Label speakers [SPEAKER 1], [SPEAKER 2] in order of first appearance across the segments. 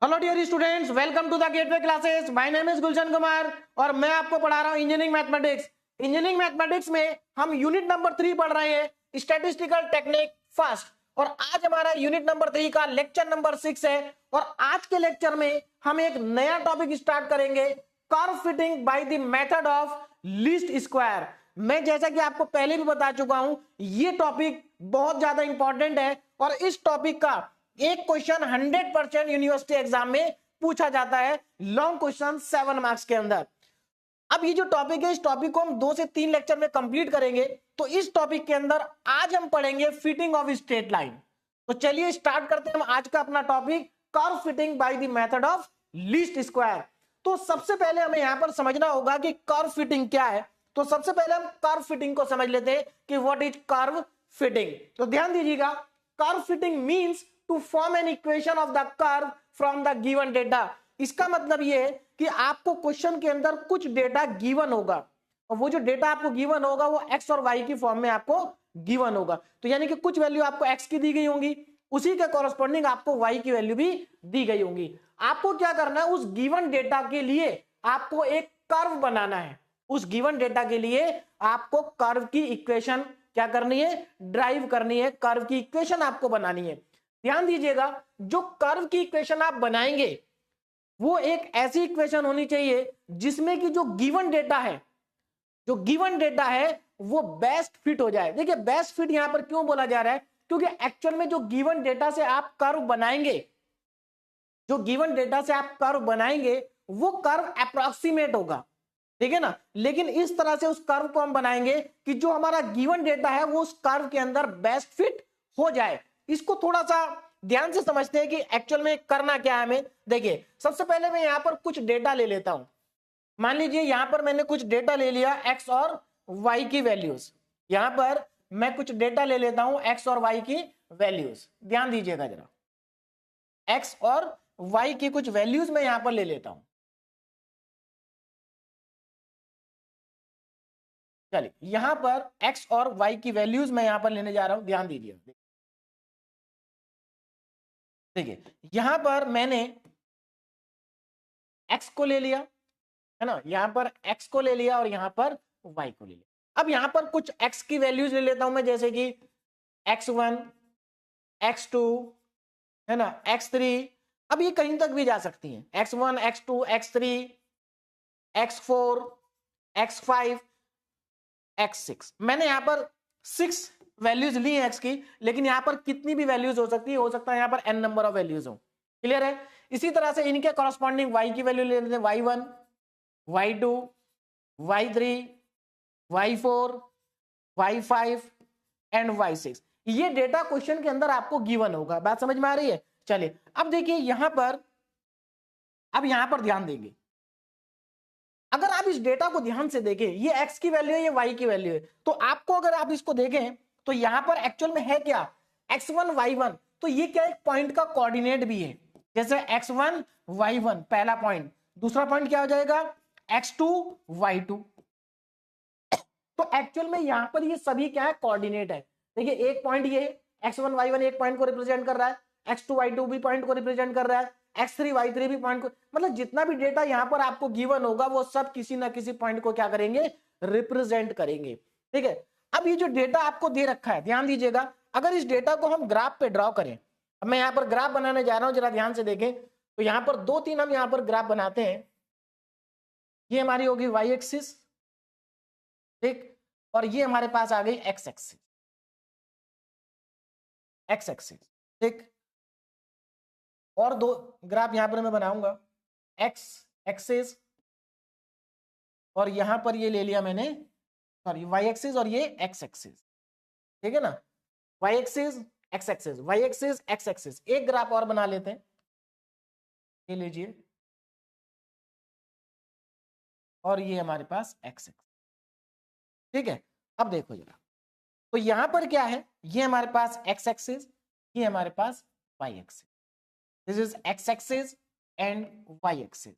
[SPEAKER 1] Hello dear students, welcome to the gateway classes. My name is Gulshan Kumar और मैं आपको पढ़ा रहा हूं इंजीनियरिंग मैथमेटिक्स। इंजीनियरिंग मैथमेटिक्स में हम यूनिट नंबर 3 पढ़ रहे हैं, स्टैटिस्टिकल टेक्निक फर्स्ट। और आज हमारा यूनिट नंबर 3 का लेक्चर नंबर 6 है। और आज के लेक्चर में हम एक नया टॉपिक स्टार्ट करेंगे, curve fitting by the method of least square. मैं जैसा कि आपको पहले भी बता चुका हूं, ये टॉपिक बहुत ज्यादा इंपॉर्टेंट है और इस टॉपिक का एक क्वेश्चन 100% यूनिवर्सिटी एग्जाम में पूछा जाता है, लॉन्ग क्वेश्चन 7 मार्क्स के अंदर। अब ये जो टॉपिक है, इस टॉपिक को हम 2 से 3 लेक्चर में कंप्लीट करेंगे। तो इस टॉपिक के अंदर आज हम पढ़ेंगे फिटिंग ऑफ स्ट्रेट लाइन। तो चलिए स्टार्ट करते हैं हम आज का अपना topic, curve fitting by the method of least square. तो सबसे पहले हमें यहां पर समझना होगा कि कर्व फिटिंग क्या है। तो सबसे पहले हम कर्व फिटिंग को समझ लेते हैं कि व्हाट इज कर्व फिटिंग। तो ध्यान दीजिएगा, curve fitting means to form an equation of the curve from the given data. इसका मतलब यह है कि आपको क्वेश्चन के अंदर कुछ डेटा गिवन होगा और वो जो डेटा आपको गिवन होगा वो एक्स और वाई की फॉर्म में आपको गिवन होगा। तो यानी कि कुछ वैल्यू आपको एक्स की दी गई होंगी, उसी के कॉरेस्पॉन्डिंग आपको वाई की वैल्यू भी दी गई होंगी। आपको क्या करना है, उस गिवन डेटा के लिए आपको एक कर्व बनाना है। उस गिवन डेटा के लिए आपको कर्व की इक्वेशन क्या करनी है, ड्राइव करनी है। कर्व की इक्वेशन आपको बनानी है। ध्यान दीजिएगा, जो कर्व की इक्वेशन आप बनाएंगे वो एक ऐसी इक्वेशन होनी चाहिए जिसमें कि जो गिवन डेटा है, जो गिवन डेटा है वो बेस्ट फिट हो जाए। देखिए बेस्ट फिट यहां पर क्यों बोला जा रहा है, क्योंकि एक्चुअल में जो गिवन डेटा से आप कर्व बनाएंगे, जो गिवन डेटा से आप कर्व बनाएंगे वो कर्व अप्रोक्सीमेट होगा, ठीक है ना। लेकिन इस तरह से उस कर्व को हम बनाएंगे कि जो हमारा गिवन डेटा है वो उस कर्व के अंदर बेस्ट फिट हो जाए। इसको थोड़ा सा ध्यान से समझते हैं कि एक्चुअल में करना क्या है हमें। देखिए सबसे पहले मैं यहां पर कुछ डेटा ले लेता हूं। मान लीजिए यहां पर मैंने कुछ डेटा ले लिया, एक्स और वाई की वैल्यूज। यहां पर मैं कुछ डेटा ले लेता हूं, एक्स और वाई की वैल्यूज। ध्यान दीजिएगा जरा, एक्स और वाई की कुछ वैल्यूज मैं यहां पर ले लेता हूं। चलिए यहां पर एक्स और वाई की वैल्यूज मैं यहां पर लेने जा रहा हूं। ध्यान दीजिए, देखिए यहां पर मैंने एक्स को ले लिया, है ना, यहां पर एक्स को ले लिया और यहां पर वाई को ले लिया। अब यहां पर कुछ एक्स की वैल्यूज ले लेता हूं मैं, जैसे कि x1, x2, है ना, x3। अब ये कहीं तक भी जा सकती हैं, x1, x2, x3, x4, x5, x6। मैंने यहां पर 6 वैल्यूज ली है एक्स की, लेकिन यहां पर कितनी भी वैल्यूज हो सकती है, हो सकता है यहां पर n नंबर ऑफ वैल्यूज हो। क्लियर है। इसी तरह से इनके कॉरेस्पॉन्डिंग y की वैल्यू ले लेते हैं, y1, y2, y3, y4, y5 and y6। ये डेटा क्वेश्चन के अंदर आपको गिवन होगा। बात समझ में आ रही है। चलिए अब देखिए यहां पर, अब यहां पर ध्यान देंगे, अगर आप इस डेटा को ध्यान से देखें, ये x की वैल्यू है, ये y की वैल्यू है, तो आपको अगर आप इसको देखें तो यहां पर एक्चुअल में है क्या, x1 y1। तो ये क्या एक पॉइंट का कोऑर्डिनेट भी है, जैसे x1 y1 पहला पॉइंट, दूसरा पॉइंट क्या हो जाएगा x2 y2। तो एक्चुअल में यहां पर ये सभी क्या है, कोऑर्डिनेट है। देखिए एक पॉइंट ये x1 y1 एक पॉइंट को रिप्रेजेंट कर रहा है, x2 y2 भी पॉइंट को रिप्रेजेंट कर रहा है, x3 y3 भी पॉइंट को, मतलब जितना भी डेटा यहां पर आपको गिवन होगा वो सब किसी ना किसी पॉइंट को क्या करेंगे, रिप्रेजेंट करेंगे। ठीक है। अब ये जो डेटा आपको दे रखा है, ध्यान दीजिएगा, अगर इस डेटा को हम ग्राफ पे ड्रॉ करें, अब मैं यहां पर ग्राफ बनाने जा रहा हूं, जरा ध्यान से देखें। तो यहां पर 2-3 हम यहां पर ग्राफ बनाते हैं। ये हमारी होगी वाई एक्सिस, ठीक, और ये हमारे पास आ गई एक्स एक्सिस, एक्स एक्सिस, ठीक। और 2 ग्राफ यहां पर मैं बनाऊंगा, एक्स एक्सिस और यहां पर ये ले लिया मैंने, सॉरी वाई एक्सिस और ये एक्स एक्सिस, ठीक है ना, Y axis X axis, Y axis X axis. एक ग्राफ और बना लेते हैं, ये लीजिए, और ये हमारे पास एक्स एक्सिस, ठीक है। अब देखो जरा, तो यहां पर क्या है, ये हमारे पास एक्स एक्सिस, ये हमारे पास Y axis. This is X axis and Y axis,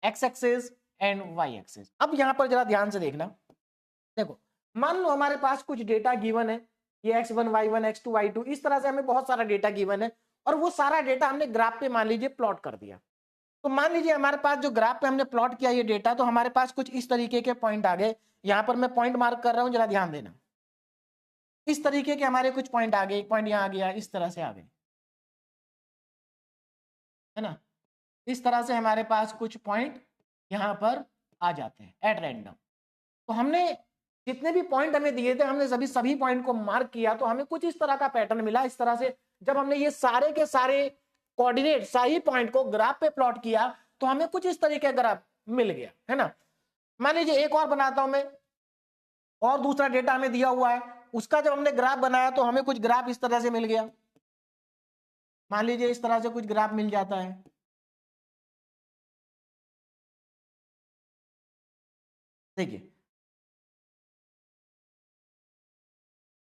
[SPEAKER 1] X axis and Y axis. अब यहां पर जरा ध्यान से देखना, देखो मान लो हमारे पास कुछ डेटा गिवन है, ये x1 y1 x2 y2, इस तरह से हमें बहुत सारा डेटा गिवन है और वो सारा डेटा हमने ग्राफ पे मान लीजिए प्लॉट कर दिया। तो मान लीजिए हमारे पास जो ग्राफ पे हमने प्लॉट किया ये डेटा, तो हमारे पास कुछ इस तरीके के पॉइंट आ गए। यहां पर मैं पॉइंट मार्क कर रहा हूं, जरा ध्यान देना। इस तरीके के हमारे कुछ पॉइंट आ गए, एक पॉइंट यहां आ गया, इस तरह से आ गए, है ना। इस तरह से हमारे पास कुछ पॉइंट यहां पर आ जाते हैं एट रैंडम। तो हमने जितने भी पॉइंट हमें दिए थे, हमने सभी पॉइंट को मार्क किया, तो हमें कुछ इस तरह का पैटर्न मिला। इस तरह से जब हमने ये सारे के सारे कोऑर्डिनेट सही पॉइंट को ग्राफ पे प्लॉट किया, तो हमें कुछ इस तरीके का ग्राफ मिल गया, है ना। मान लीजिए एक और बनाता हूं मैं, और दूसरा डेटा हमें दिया हुआ है, उसका जब हमने ग्राफ बनाया तो हमें कुछ ग्राफ इस तरह से मिल गया। मान लीजिए इस तरह से कुछ ग्राफ मिल जाता है। देखिए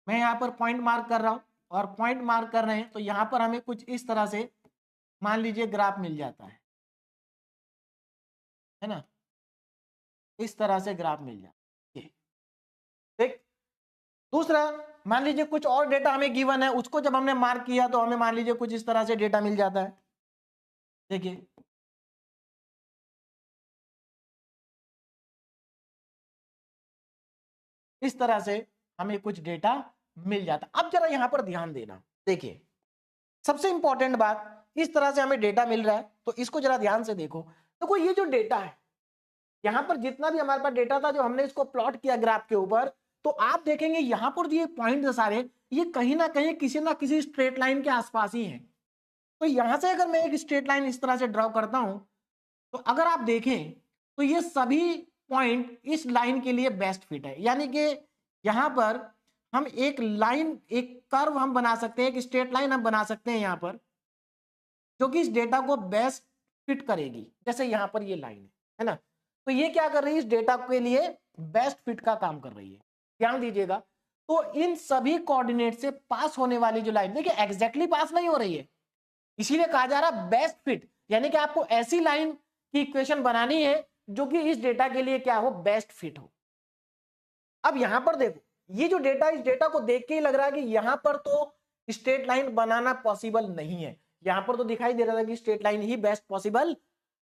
[SPEAKER 1] मैं यहां पर पॉइंट मार्क कर रहा हूं, और पॉइंट मार्क कर रहे हैं, तो यहां पर हमें कुछ इस तरह से मान लीजिए ग्राफ मिल जाता है ना। इस तरह से ग्राफ मिल जाता है। ठीक, दूसरा मान लीजिए कुछ और डेटा हमें गिवन है, उसको जब हमने मार्क किया तो हमें मान लीजिए कुछ इस तरह से डेटा मिल जाता है। देखिए इस तरह से हमें कुछ डेटा मिल जाता। अब जरा यहां पर ध्यान देना, देखिए सबसे इंपॉर्टेंट बात, इस तरह से हमें डेटा मिल रहा है, तो इसको जरा ध्यान से देखो। देखो ये जो डेटा है, यहां पर जितना भी हमारे पास डेटा था, जो हमने इसको प्लॉट किया ग्राफ के ऊपर, तो आप देखेंगे यहां पर जो ये पॉइंट सारे, ये कहीं ना कहीं किसी ना किसी स्ट्रेट लाइन के आसपास ही है। तो यहां से अगर मैं एक स्ट्रेट लाइन इस तरह से ड्रॉ करता हूं, तो अगर आप देखें तो ये सभी पॉइंट इस लाइन के लिए बेस्ट फिट है। यानी कि यहां पर हम एक लाइन, एक कर्व हम बना सकते हैं, एक स्ट्रेट लाइन हम बना सकते हैं यहां पर, जो कि इस डेटा को बेस्ट फिट करेगी। जैसे यहां पर ये लाइन है ना, तो ये क्या कर रही है, इस डेटा के लिए बेस्ट फिट का काम कर रही है। ध्यान दीजिएगा, तो इन सभी कोऑर्डिनेट से पास होने वाली जो लाइन, देखिए एग्जैक्टली पास नहीं हो रही है, इसीलिए कहा जा रहा बेस्ट फिट। यानी कि आपको ऐसी लाइन की इक्वेशन बनानी है जो कि इस डेटा के लिए क्या हो, बेस्ट फिट हो। अब यहां पर देखो, ये जो डेटा, इस डेटा को देख के ही लग रहा है कि यहां पर तो स्ट्रेट लाइन बनाना पॉसिबल नहीं है। यहां पर तो दिखाई दे रहा था कि स्ट्रेट लाइन ही बेस्ट पॉसिबल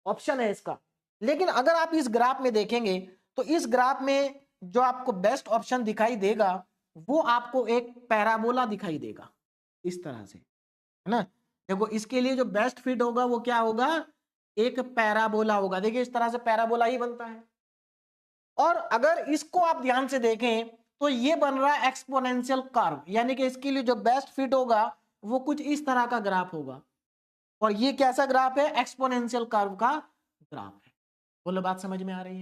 [SPEAKER 1] ऑप्शन है इसका। लेकिन अगर आप इस ग्राफ में देखेंगे, तो इस ग्राफ में जो आपको बेस्ट ऑप्शन दिखाई देगा, वो आपको एक पैराबोला दिखाई देगा इस तरह से, है ना। देखो इसके लिए जो बेस्ट फिट होगा वो क्या होगा, एक पैराबोला होगा। देखिए इस तरह से पैराबोला ही बनता है। और अगर इसको आप ध्यान से देखें, तो ये बन रहा है एक्सपोनेंशियल कर्व। यानी कि इसके लिए जो बेस्ट फिट होगा वो कुछ इस तरह का ग्राफ होगा। और ये कैसा ग्राफ है, एक्सपोनेंशियल कर्व का ग्राफ है। बोलो बात समझ में आ रही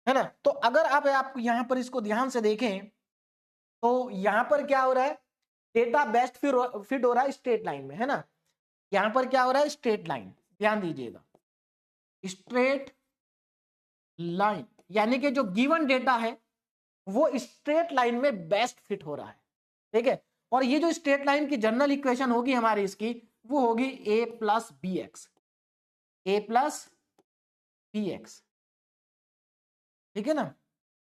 [SPEAKER 1] है ना। तो अगर आप यहां पर इसको ध्यान से देखें, तो यहां पर क्या हो रहा है, डेटा बेस्ट फिट हो रहा है स्ट्रेट लाइन में, है ना। यहां पर क्या हो रहा है, स्ट्रेट लाइन, ध्यान दीजिएगा, स्ट्रेट लाइन, यानी कि जो गिवन डेटा है वो स्ट्रेट लाइन में बेस्ट फिट हो रहा है। ठीक है, और ये जो स्ट्रेट लाइन की जनरल इक्वेशन होगी हमारी, इसकी वो होगी a plus B X, A plus B X. ठीक है ना।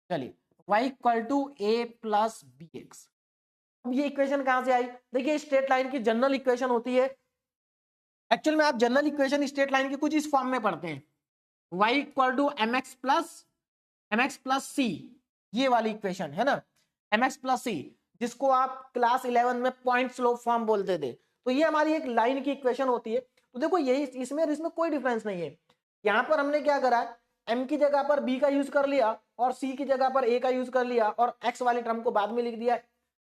[SPEAKER 1] चलिए y equal to A plus B X. अब ये इक्वेशन कहां से आई, देखिए स्ट्रेट लाइन की जनरल इक्वेशन होती है, एक्चुअल में आप जनरल इक्वेशन स्ट्रेट लाइन की कुछ इस फॉर्म में पढ़ते हैं, y equal to M X plus C, ये वाली इक्वेशन है ना, एम एक्स प्लस सी, जिसको आप क्लास 11 में पॉइंट स्लोप फॉर्म बोलते थे। तो ये हमारी एक लाइन की इक्वेशन होती है। तो देखो यही, इसमें कोई डिफरेंस नहीं है। यहां पर हमने क्या करा है, m की जगह पर b का यूज कर लिया, और c की जगह पर a का यूज कर लिया, और x वाली टर्म को बाद में लिख दिया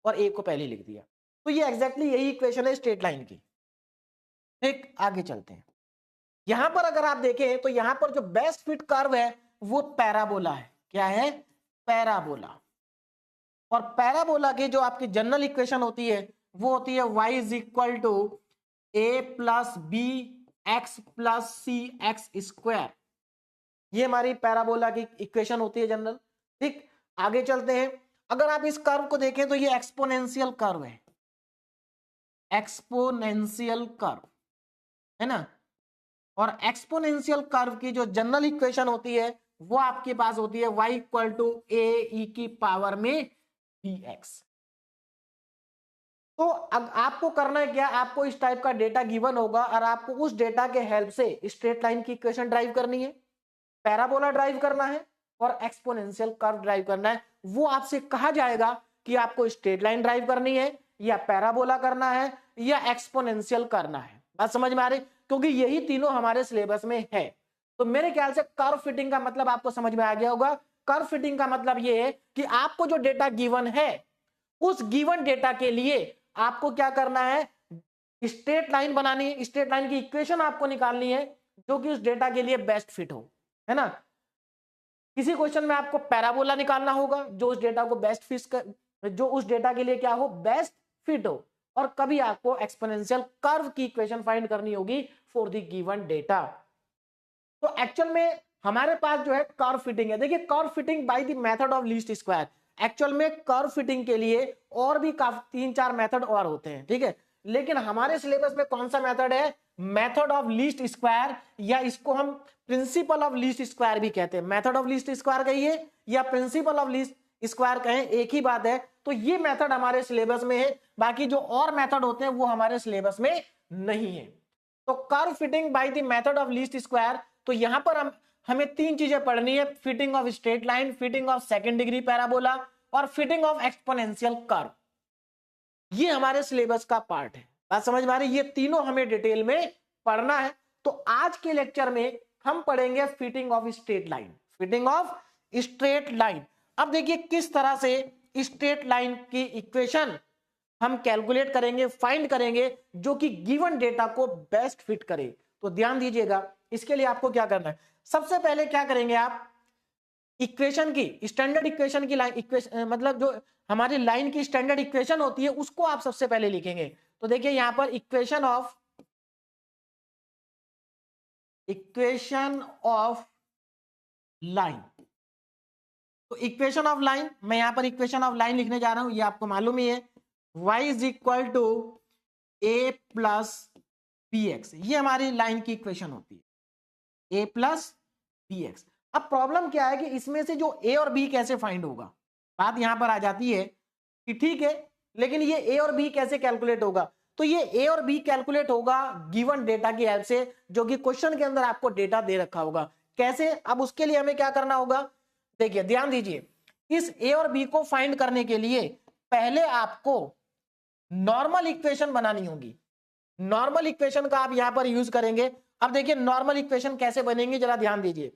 [SPEAKER 1] और a को पहले लिख दिया। तो ये एग्जैक्टली यही इक्वेशन है स्ट्रेट लाइन की। ठीक, आगे चलते हैं। यहां पर अगर आप देखें, तो यहां पर जो बेस्ट फिट कर्व है वो पैराबोला है। क्या है, पैराबोला। और पैराबोला की जो आपकी जनरल इक्वेशन होती है वो होती है y is equal to A plus B X plus C X square. ये हमारी पैराबोला की इक्वेशन होती है जनरल। ठीक, आगे चलते हैं। अगर आप इस कर्व को देखें तो ये एक्सपोनेंशियल कर्व है, एक्सपोनेंशियल कर्व, है ना। और एक्सपोनेंशियल कर्व की जो जनरल इक्वेशन होती है वो आपके पास होती है y इक्वल टू ए ई की पावर में bx। तो आपको करना है क्या, आपको इस टाइप का डेटा गिवन होगा और आपको उस डेटा के हेल्प से स्ट्रेट लाइन की इक्वेशन ड्राइव करनी है, पैराबोला ड्राइव करना है और एक्सपोनेंशियल कर्व ड्राइव करना है। वो आपसे कहा जाएगा कि आपको स्ट्रेट लाइन ड्राइव करनी है या पैराबोला करना है या एक्सपोनेंशियल करना है। बात समझ में आ रही, क्योंकि यही तीनों हमारे सिलेबस में है। तो मेरे ख्याल से कर्व फिटिंग का मतलब आपको समझ में आ गया होगा। कर्व फिटिंग का मतलब ये है कि आपको जो डेटा गिवन है उस गिवन डेटा के लिए आपको क्या करना है, स्ट्रेट लाइन बनानी है, स्ट्रेट लाइन की इक्वेशन आपको निकालनी है जो कि उस डेटा के लिए बेस्ट फिट हो, है ना। किसी क्वेश्चन में आपको पैराबोला निकालना होगा जो उस डेटा को बेस्ट फिट कर, जो उस डेटा के लिए क्या हो, बेस्ट फिट हो, और कभी आपको एक्सपोनेंशियल कर्व की इक्वेशन फाइंड करनी होगी फॉर द गिवन डेटा। तो एक्चुअल में हमारे पास जो है कर्व फिटिंग है। देखिए curve fitting by the method of least square, actual में कर्व फिटिंग के लिए और भी काफी 3-4 मेथड और होते हैं, ठीक है, लेकिन हमारे सिलेबस में कौन सा मेथड है, मेथड ऑफ लीस्ट स्क्वायर, या इसको हम प्रिंसिपल ऑफ लीस्ट स्क्वायर भी कहते हैं। मेथड ऑफ लीस्ट स्क्वायर कहिए या प्रिंसिपल ऑफ लीस्ट स्क्वायर कहें, एक ही बात है। तो ये मेथड हमारे सिलेबस में है, बाकी जो और मेथड होते हैं वो हमारे सिलेबस में नहीं है। तो curve fitting by the method of least square, तो यहां पर हमें 3 चीजें पढ़नी है, fitting of straight line, fitting of second degree parabola और फिटिंग ऑफ एक्सपोनेंशियल कर्व। ये हमारे सिलेबस का पार्ट है। बात समझ में आ रही, ये तीनों हमें डिटेल में पढ़ना है। तो आज के लेक्चर में हम पढ़ेंगे fitting of straight line, fitting of straight line. अब देखिए किस तरह से स्ट्रेट लाइन की इक्वेशन हम कैलकुलेट करेंगे, फाइंड करेंगे, जो कि गिवन डेटा को बेस्ट फिट करे। तो ध्यान दीजिएगा, इसके लिए आपको क्या करना है, सबसे पहले क्या करेंगे आप, इक्वेशन की स्टैंडर्ड इक्वेशन की लाइन, इक्वेशन मतलब जो हमारी लाइन की स्टैंडर्ड इक्वेशन होती है उसको आप सबसे पहले लिखेंगे। तो देखिए यहां पर इक्वेशन ऑफ लाइन, तो इक्वेशन ऑफ लाइन, मैं यहां पर इक्वेशन ऑफ लाइन लिखने जा रहा हूं, ये आपको मालूम ही है, y is equal to a plus B X, ये हमारी लाइन की इक्वेशन होती है, a प्लस बी एक्स। अब प्रॉब्लम क्या है कि इसमें से जो a और b कैसे फाइंड होगा, बात यहां पर आ जाती है कि ठीक है, लेकिन ये a और b कैसे कैलकुलेट होगा, तो ये a और b कैलकुलेट होगा गिवन डेटा की हेल्प से, जो कि क्वेश्चन के अंदर आपको डेटा दे रखा होगा। कैसे, अब उसके लिए हमें क्या करना होगा, देखिए ध्यान दीजिए, इस a और b को फाइंड करने के लिए पहले आपको नॉर्मल इक्वेशन बनानी होगी। नॉर्मल इक्वेशन का आप यहां पर यूज करेंगे। अब देखिए नॉर्मल इक्वेशन कैसे बनेंगी, जरा ध्यान दीजिए,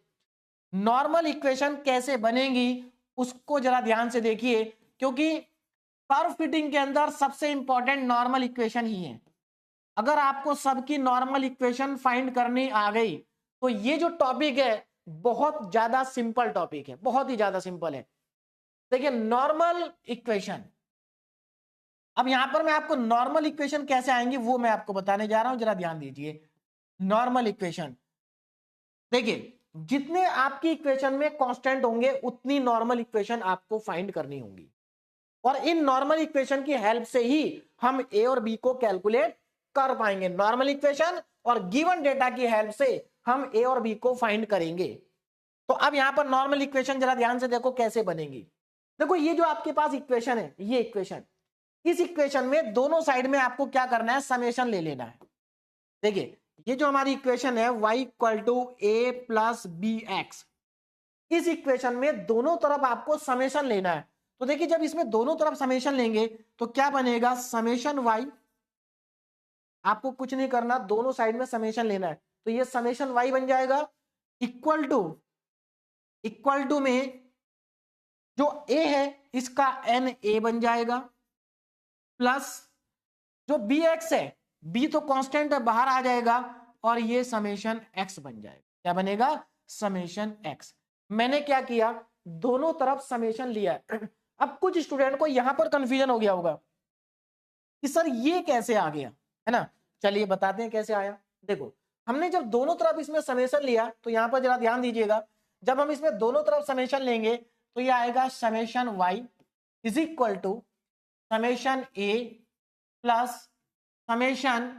[SPEAKER 1] नॉर्मल इक्वेशन कैसे बनेगी उसको जरा ध्यान से देखिए, क्योंकि कर्व फिटिंग के अंदर सबसे इंपॉर्टेंट नॉर्मल इक्वेशन ही है। अगर आपको सबकी नॉर्मल इक्वेशन फाइंड करनी आ गई तो ये जो टॉपिक है बहुत ज्यादा सिंपल टॉपिक है, बहुत ही ज्यादा सिंपल है। देखिए नॉर्मल इक्वेशन, अब यहां पर मैं आपको नॉर्मल इक्वेशन कैसे आएंगी वो मैं आपको बताने जा रहा हूं, जरा ध्यान दीजिए। नॉर्मल इक्वेशन, देखिए जितने आपकी इक्वेशन में कांस्टेंट होंगे उतनी नॉर्मल इक्वेशन आपको फाइंड करनी होंगी, और इन नॉर्मल इक्वेशन की हेल्प से ही हम ए और बी को कैलकुलेट कर पाएंगे। नॉर्मल इक्वेशन और गिवन डेटा की हेल्प से हम ए और बी को फाइंड करेंगे। तो अब यहां पर नॉर्मल इक्वेशन जरा ध्यान से देखो कैसे बनेगी। देखो ये जो आपके पास इक्वेशन है, ये इक्वेशन, इस इक्वेशन में दोनों साइड में आपको क्या करना है, समेशन ले लेना है। देखिए ये जो हमारी इक्वेशन है y equal to A plus B X, इस इक्वेशन में दोनों तरफ आपको समेशन लेना है। तो देखिए जब इसमें दोनों तरफ समेशन लेंगे तो क्या बनेगा, समेशन y, आपको कुछ नहीं करना, दोनों साइड में समेशन लेना है, तो ये समेशन y बन जाएगा इक्वल टू में जो a है इसका n a बन जाएगा, प्लस जो बी एक्स है, b तो कांस्टेंट है बाहर आ जाएगा, और ये समेशन x बन जाएगा। क्या बनेगा, समेशन x। मैंने क्या किया, दोनों तरफ समेशन लिया। अब कुछ स्टूडेंट को यहां पर कंफ्यूजन हो गया होगा कि सर ये कैसे आ गया, है ना, चलिए बताते हैं कैसे आया। देखो हमने जब दोनों तरफ इसमें समेशन लिया तो यहां पर जरा ध्यान दीजिएगा, जब हम इसमें दोनों तरफ समेशन लेंगे तो ये आएगा summation y is equal to summation a plus summation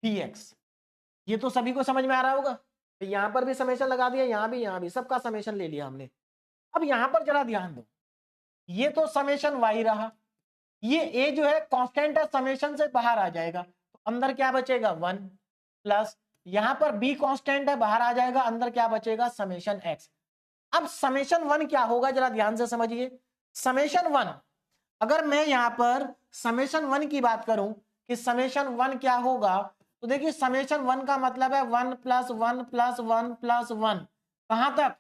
[SPEAKER 1] px। ये तो सभी को समझ में आ रहा होगा, तो यहां पर भी समेशन लगा दिया, यहां भी सबका समेशन ले लिया हमने। अब यहां पर जरा ध्यान दो, ये तो समेशन y रहा, ये ए जो है कांस्टेंट है, समेशन से बाहर आ जाएगा, तो अंदर क्या बचेगा 1 प्लस यहां पर बी कांस्टेंट है, बाहर आ जाएगा, अंदर क्या बचेगा समेशन एक्स। अब समेशन 1 क्या होगा जरा ध्यान से समझिए। समेशन 1, अगर मैं यहां पर समेशन 1 की बात करूं कि समेशन 1 क्या होगा, तो देखिए समेशन 1 का मतलब है 1 प्लस 1 प्लस 1 प्लस 1, कहां तक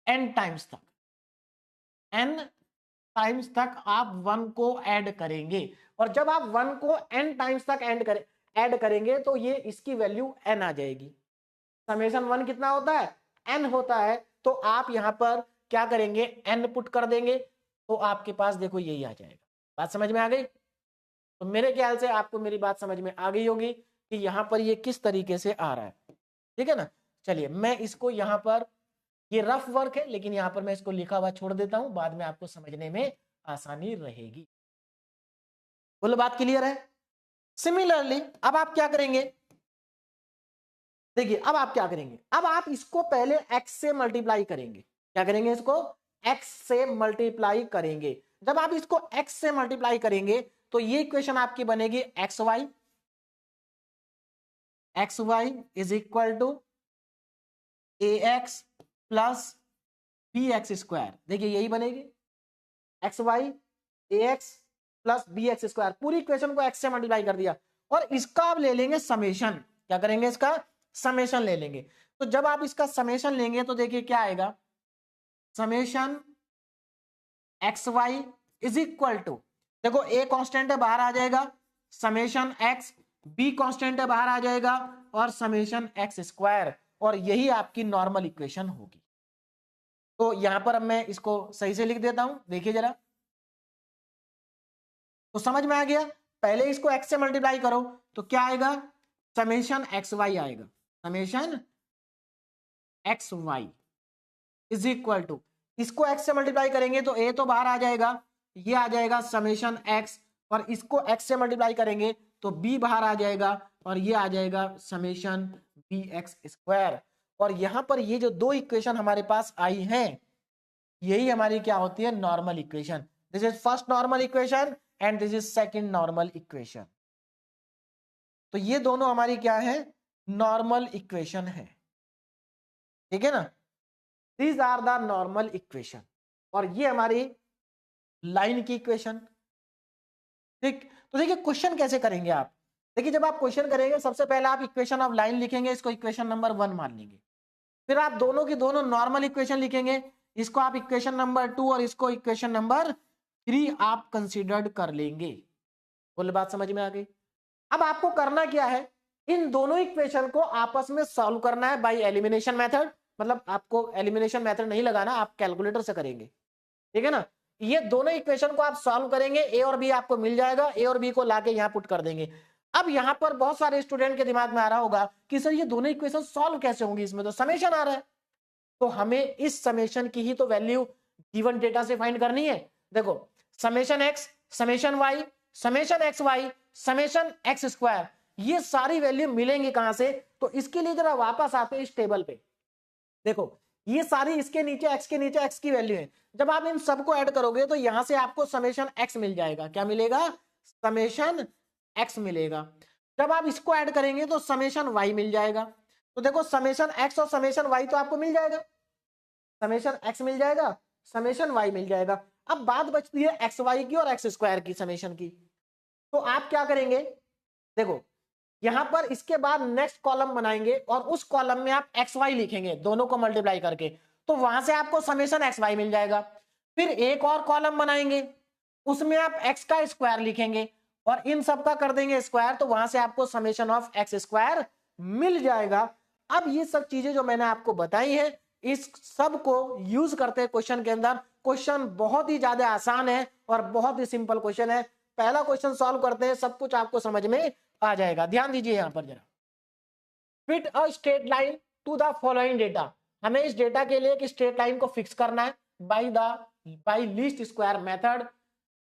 [SPEAKER 1] n टाइम्स तक, n टाइम्स तक आप 1 को ऐड करेंगे, और जब आप 1 को n टाइम्स तक ऐड करेंगे तो ये इसकी वैल्यू n आ जाएगी। समेशन 1 कितना होता है n होता है, तो आप यहां पर क्या करेंगे n पुट कर देंगे, तो आपके पास देखो यही आ जाएगा। बात समझ में आ गई? तो मेरे ख्याल से आपको मेरी बात समझ में आ गई होगी कि यहां पर ये किस तरीके से आ रहा है, ठीक है ना। चलिए मैं इसको यहां पर, ये रफ वर्क है लेकिन यहां पर मैं इसको लिखा हुआ छोड़ देता हूं, बाद में आपको समझने में आसानी रहेगी। बोलो बात क्लियर है? सिमिलरली अब आप क्या करेंगे, देखिए अब आप क्या करेंगे, अब आप इसको पहले x से मल्टीप्लाई करेंगे। क्या करेंगे? इसको x से मल्टीप्लाई करेंगे। जब आप इसको x से मल्टीप्लाई करेंगे तो ये इक्वेशन आपकी बनेगी xy is equal to ax plus bx square. देखिए यही बनेगी xy ax plus bx square. पूरी इक्वेशन को x से मल्टीप्लाई कर दिया, और इसका आप ले लेंगे समेशन। क्या करेंगे? इसका समेशन ले लेंगे। तो जब आप इसका समेशन लेंगे तो देखिए क्या आएगा, summation x Y is equal to, देखो ए कांस्टेंट है बाहर आ जाएगा, समेशन एक्स, बी कांस्टेंट है बाहर आ जाएगा, और समेशन एक्स स्क्वायर, और यही आपकी नॉर्मल इक्वेशन होगी। तो यहां पर अब मैं इसको सही से लिख देता हूं, देखिए जरा, तो समझ में आ गया। पहले इसको एक्स से मल्टीप्लाई करो तो क्या आएगा, समेशन एक्स वाई आएगा, summation x Y is equal to, इसको x से मल्टीप्लाई करेंगे तो a तो बाहर आ जाएगा, ये आ जाएगा समेशन x, और इसको x से मल्टीप्लाई करेंगे तो b बाहर आ जाएगा, और ये आ जाएगा समेशन bx स्क्वायर। और यहां पर ये जो दो इक्वेशन हमारे पास आई हैं, यही हमारी क्या होती है, normal equation. This is first normal equation and this is second normal equation. तो ये दोनों हमारी क्या है, नॉर्मल इक्वेशन है, ठीक है ना। These are the normal equation, और ये हमारी लाइन की इक्वेशन, ठीक। तो देखिए क्वेश्चन कैसे करेंगे आप, देखिए जब आप क्वेश्चन करेंगे सबसे पहले आप इक्वेशन ऑफ लाइन लिखेंगे, इसको इक्वेशन नंबर 1 मान लेंगे, फिर आप दोनों की दोनों नॉर्मल इक्वेशन लिखेंगे, इसको आप इक्वेशन नंबर 2 और इसको इक्वेशन नंबर 3 आप कंसीडर्ड कर लेंगे। बोले बात समझ में आ गई? अब आपको करना क्या है, इन दोनों इक्वेशन को आपस में सॉल्व करना है बाय एलिमिनेशन मेथड। मतलब आपको एलिमिनेशन मेथड नहीं लगाना, आप कैलकुलेटर से करेंगे, ठीक है ना। ये दोनों इक्वेशन को आप सॉल्व करेंगे, ए और बी आपको मिल जाएगा, ए और बी को लाके यहां पुट कर देंगे। अब यहां पर बहुत सारे स्टूडेंट के दिमाग में आ रहा होगा कि सर ये दोनों इक्वेशन सॉल्व कैसे होंगी, इसमें तो समेशन आ रहा है। तो हमें इस समेशन की ही तो वैल्यू गिवन डेटा से फाइंड करनी है। देखो summation x, summation Y, summation x Y, summation x square, ये सारी वैल्यू मिलेंगी कहां से, तो इसके लिए जरा वापस आते हैं इस टेबल पे। देखो ये सारी इसके नीचे एक्स के नीचे एक्स की वैल्यू है, जब आप इन सबको ऐड करोगे तो यहां से आपको समेशन एक्स मिल जाएगा। क्या मिलेगा? समेशन एक्स मिलेगा। जब आप इसको ऐड करेंगे तो समेशन वाई मिल जाएगा। तो देखो समेशन एक्स और समेशन वाई तो आपको मिल जाएगा, समेशन एक्स मिल जाएगा, समेशन वाई मिल जाएगा। अब बात बचती है एक्स वाई की और एक्स स्क्वायर की समेशन की। तो आप क्या करेंगे, देखो यहां पर इसके बाद नेक्स्ट कॉलम बनाएंगे और उस कॉलम में आप एक्स वाई लिखेंगे दोनों को मल्टीप्लाई करके, तो वहां से आपको समेशन एक्स वाई मिल जाएगा। फिर एक और कॉलम बनाएंगे, उसमें आप एक्स का स्क्वायर लिखेंगे और इन सब का कर देंगे स्क्वायर, तो वहां से आपको समेशन ऑफ एक्स स्क्वायर मिल जाएगा। अब ये सब चीजें जो मैंने आपको बताई है, इस सब को यूज करते हैं क्वेश्चन के अंदर। क्वेश्चन बहुत ही ज्यादा आसान है और बहुत ही सिंपल क्वेश्चन है। पहला क्वेश्चन सॉल्व करते हैं, सब कुछ आपको समझ में आ जाएगा। ध्यान दीजिए यहां पर जरा, fit a straight line to the following data. हमें इस डेटा के लिए एक स्ट्रेट लाइन को फिक्स करना है बाय लीस्ट स्क्वायर मेथड,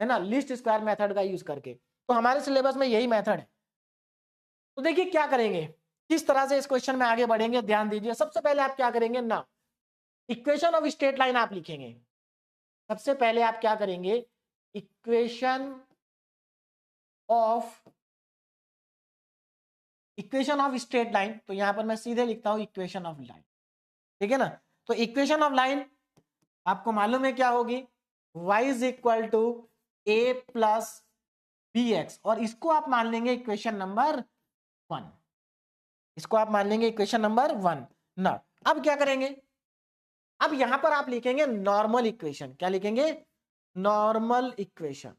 [SPEAKER 1] है ना, लीस्ट स्क्वायर मेथड का यूज करके। तो हमारे सिलेबस में यही मेथड है। तो देखिए क्या करेंगे, किस तरह से इस क्वेश्चन में आगे बढ़ेंगे, ध्यान दीजिए। सबसे पहले आप क्या करेंगे ना, इक्वेशन ऑफ स्ट्रेट लाइन आप लिखेंगे। सबसे पहले आप क्या करेंगे, इक्वेशन ऑफ स्ट्रेट लाइन, तो यहां पर मैं सीधे लिखता हूं इक्वेशन ऑफ लाइन, ठीक है ना। तो इक्वेशन ऑफ लाइन आपको मालूम है क्या होगी, y is equal to A plus B x, और इसको आप मान लेंगे इक्वेशन नंबर 1, इसको आप मान लेंगे इक्वेशन नंबर 1 ना। अब क्या करेंगे, अब यहां पर आप लिखेंगे नॉर्मल इक्वेशन, क्या लिखेंगे, नॉर्मल इक्वेशन,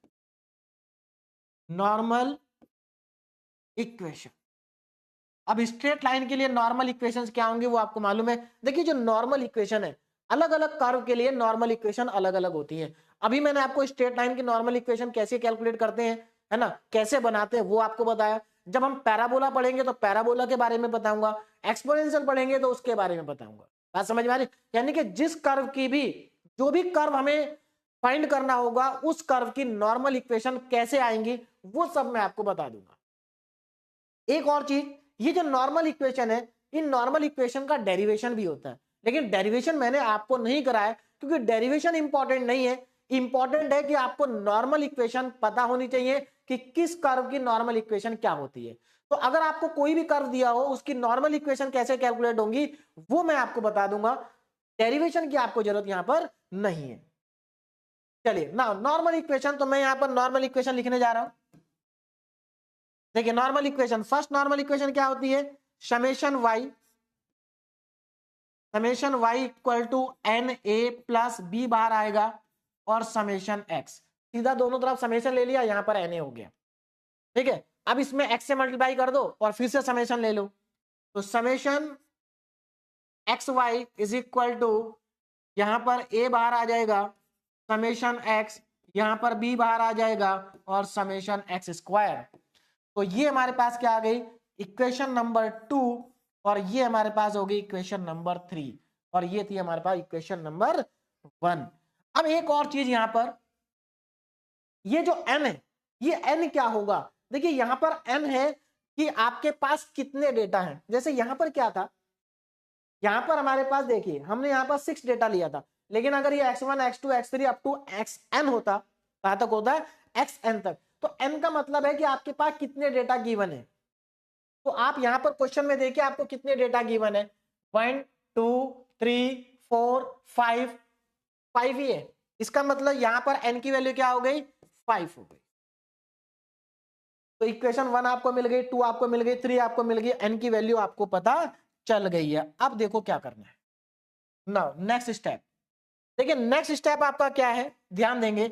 [SPEAKER 1] नॉर्मल इक्वेशन। अब स्ट्रेट लाइन के लिए नॉर्मल इक्वेशंस क्या होंगे वो आपको मालूम है। देखिए जो नॉर्मल इक्वेशन है, अलग अलग कर्व के लिए नॉर्मल इक्वेशन अलग अलग होती है। अभी मैंने आपको स्ट्रेट लाइन की नॉर्मल इक्वेशन कैसे कैलकुलेट करते हैं, है ना, कैसे बनाते हैं वो आपको बताया। जब हम पैराबोला पढ़ेंगे तो पैराबोला के बारे में बताऊंगा, एक्सपोनेंशियल पढ़ेंगे तो उसके बारे में बताऊंगा। बात समझ में आ रही, यानी कि जिस कर्व की भी, जो भी कर्व हमें फाइंड करना होगा उस कर्व की नॉर्मल इक्वेशन कैसे आएंगी वो सब मैं आपको बता दूंगा। एक और चीज, ये जो नॉर्मल इक्वेशन है, इन नॉर्मल इक्वेशन का डेरिवेशन भी होता है, लेकिन डेरिवेशन मैंने आपको नहीं कराया क्योंकि डेरिवेशन इंपॉर्टेंट नहीं है। इंपॉर्टेंट है कि आपको नॉर्मल इक्वेशन पता होनी चाहिए कि किस कर्व की नॉर्मल इक्वेशन क्या होती है। तो अगर आपको कोई भी कर्व दिया हो उसकी नॉर्मल इक्वेशन कैसे कैलकुलेट होंगी वो मैं आपको बता दूंगा, डेरिवेशन की आपको जरूरत यहां पर नहीं है। चलिए ना, नॉर्मल इक्वेशन, तो मैं यहां पर नॉर्मल इक्वेशन लिखने जा रहा हूं। देखिए normal equation, first normal equation क्या होती है, summation y equal to N A plus B बाहर आएगा और समेशन x, सीधा दोनों तरफ समेशन ले लिया, यहां पर एन ए हो गया, ठीक है। अब इसमें x से मल्टीप्लाई कर दो और फिर से समेशन ले लो, तो summation x Y is equal to, यहां पर a बाहर आ जाएगा, समेशन x, यहां पर b बाहर आ जाएगा और समेशन एक्स स्क्वायर। तो ये हमारे पास क्या आ गई, इक्वेशन नंबर 2, और ये हमारे पास हो गई इक्वेशन नंबर 3, और ये थी हमारे पास इक्वेशन नंबर 1। अब एक और चीज यहां पर, ये जो n है, ये n क्या होगा, देखिए यहां पर n है कि आपके पास कितने डेटा हैं। जैसे यहां पर क्या था, यहां पर हमारे पास देखिए हमने यहां पर 6 डेटा लिया था, लेकिन अगर ये x1 x2 x3 up to xn होता, कहां तक होता है, xn तक, तो n का मतलब है कि आपके पास कितने डेटा गिवन है। तो आप यहां पर क्वेश्चन में देखिए आपको कितने डेटा गिवन है, 1 2 3 4 5 ही है, इसका मतलब यहां पर n की वैल्यू क्या हो गई, 5 हो गई। तो इक्वेशन 1 आपको मिल गई, 2 आपको मिल गई, 3 आपको मिल गई, n की वैल्यू आपको पता चल गई है। अब देखो क्या करना है, नाउ नेक्स्ट स्टेप, देखिए नेक्स्ट स्टेप आपका क्या है, ध्यान देंगे।